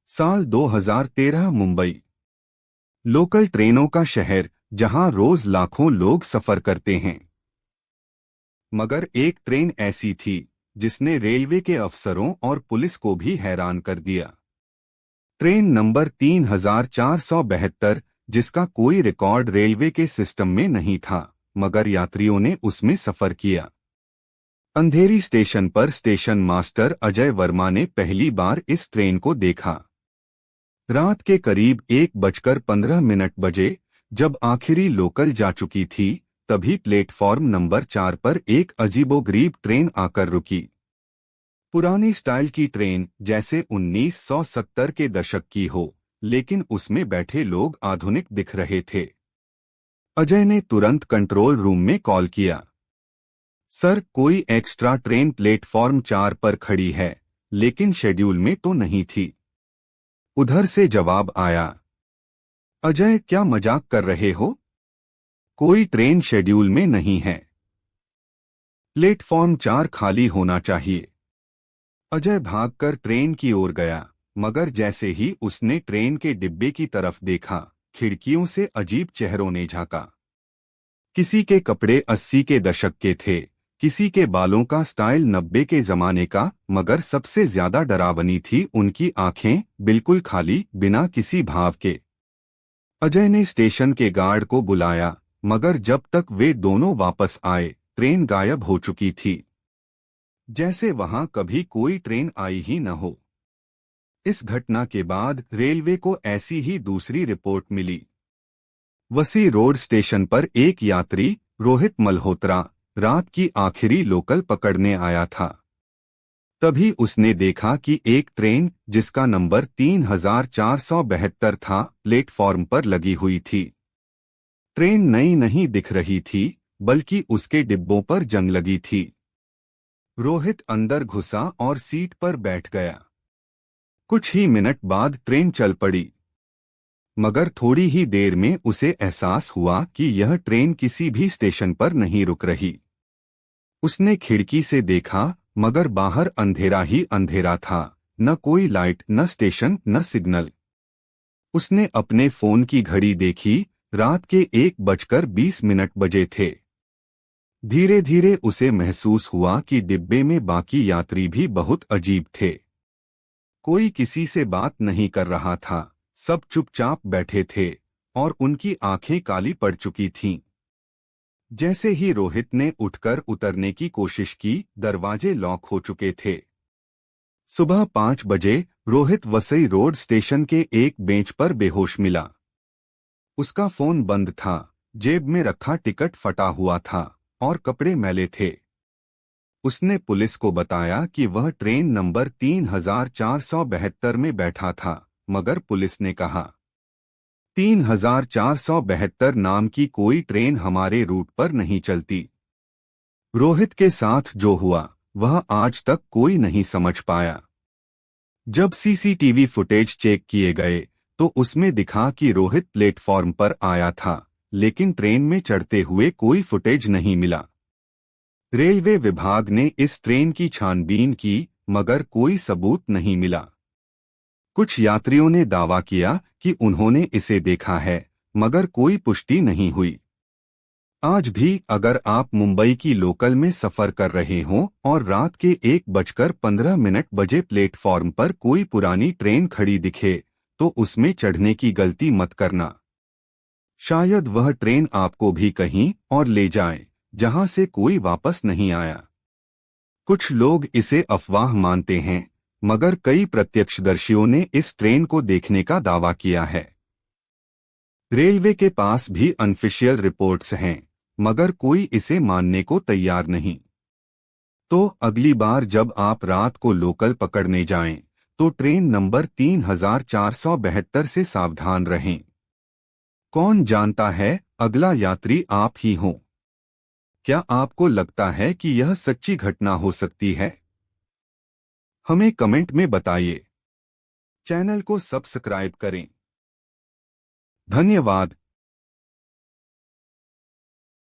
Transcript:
साल 2013 मुंबई। लोकल ट्रेनों का शहर जहां रोज लाखों लोग सफर करते हैं। मगर एक ट्रेन ऐसी थी जिसने रेलवे के अफसरों और पुलिस को भी हैरान कर दिया। ट्रेन नंबर 3472, जिसका कोई रिकॉर्ड रेलवे के सिस्टम में नहीं था, मगर यात्रियों ने उसमें सफर किया। अंधेरी स्टेशन पर स्टेशन मास्टर अजय वर्मा ने पहली बार इस ट्रेन को देखा। रात के करीब 1:15 बजे, जब आखिरी लोकल जा चुकी थी, तभी प्लेटफॉर्म नंबर 4 पर एक अजीबोगरीब ट्रेन आकर रुकी। पुरानी स्टाइल की ट्रेन, जैसे 1970 के दशक की हो, लेकिन उसमें बैठे लोग आधुनिक दिख रहे थे। अजय ने तुरंत कंट्रोल रूम में कॉल किया। सर, कोई एक्स्ट्रा ट्रेन प्लेटफॉर्म 4 पर खड़ी है, लेकिन शेड्यूल में तो नहीं थी। उधर से जवाब आया, अजय, क्या मजाक कर रहे हो? कोई ट्रेन शेड्यूल में नहीं है। प्लेटफॉर्म 4 खाली होना चाहिए। अजय भागकर ट्रेन की ओर गया, मगर जैसे ही उसने ट्रेन के डिब्बे की तरफ देखा, खिड़कियों से अजीब चेहरों ने झांका। किसी के कपड़े 80 के दशक के थे, किसी के बालों का स्टाइल 90 के जमाने का, मगर सबसे ज्यादा डरावनी थी उनकी आंखें, बिल्कुल खाली, बिना किसी भाव के। अजय ने स्टेशन के गार्ड को बुलाया, मगर जब तक वे दोनों वापस आए, ट्रेन गायब हो चुकी थी, जैसे वहां कभी कोई ट्रेन आई ही न हो। इस घटना के बाद रेलवे को ऐसी ही दूसरी रिपोर्ट मिली। वसी रोड स्टेशन पर एक यात्री, रोहित मल्होत्रा, रात की आखिरी लोकल पकड़ने आया था। तभी उसने देखा कि एक ट्रेन, जिसका नंबर 3472 था, प्लेटफॉर्म पर लगी हुई थी। ट्रेन नई नहीं दिख रही थी, बल्कि उसके डिब्बों पर जंग लगी थी। रोहित अंदर घुसा और सीट पर बैठ गया। कुछ ही मिनट बाद ट्रेन चल पड़ी, मगर थोड़ी ही देर में उसे एहसास हुआ कि यह ट्रेन किसी भी स्टेशन पर नहीं रुक रही। उसने खिड़की से देखा, मगर बाहर अंधेरा ही अंधेरा था, न कोई लाइट, न स्टेशन, न सिग्नल। उसने अपने फोन की घड़ी देखी, रात के 1:20 बजे थे। धीरे धीरे उसे महसूस हुआ कि डिब्बे में बाकी यात्री भी बहुत अजीब थे। कोई किसी से बात नहीं कर रहा था, सब चुपचाप बैठे थे, और उनकी आंखें काली पड़ चुकी थीं। जैसे ही रोहित ने उठकर उतरने की कोशिश की, दरवाजे लॉक हो चुके थे। सुबह 5 बजे रोहित वसई रोड स्टेशन के एक बेंच पर बेहोश मिला। उसका फोन बंद था, जेब में रखा टिकट फटा हुआ था, और कपड़े मैले थे। उसने पुलिस को बताया कि वह ट्रेन नंबर 3472 में बैठा था, मगर पुलिस ने कहा, 3472 नाम की कोई ट्रेन हमारे रूट पर नहीं चलती। रोहित के साथ जो हुआ, वह आज तक कोई नहीं समझ पाया। जब सीसीटीवी फुटेज चेक किए गए, तो उसमें दिखा कि रोहित प्लेटफॉर्म पर आया था, लेकिन ट्रेन में चढ़ते हुए कोई फुटेज नहीं मिला। रेलवे विभाग ने इस ट्रेन की छानबीन की, मगर कोई सबूत नहीं मिला। कुछ यात्रियों ने दावा किया कि उन्होंने इसे देखा है, मगर कोई पुष्टि नहीं हुई। आज भी अगर आप मुंबई की लोकल में सफर कर रहे हों और रात के 1:15 बजे प्लेटफॉर्म पर कोई पुरानी ट्रेन खड़ी दिखे, तो उसमें चढ़ने की गलती मत करना। शायद वह ट्रेन आपको भी कहीं और ले जाए, जहां से कोई वापस नहीं आया। कुछ लोग इसे अफवाह मानते हैं, मगर कई प्रत्यक्षदर्शियों ने इस ट्रेन को देखने का दावा किया है। रेलवे के पास भी अनऑफिशियल रिपोर्ट्स हैं, मगर कोई इसे मानने को तैयार नहीं। तो अगली बार जब आप रात को लोकल पकड़ने जाएं, तो ट्रेन नंबर 3472 से सावधान रहें। कौन जानता है, अगला यात्री आप ही हों। क्या आपको लगता है कि यह सच्ची घटना हो सकती है? हमें कमेंट में बताइए। चैनल को सब्सक्राइब करें। धन्यवाद।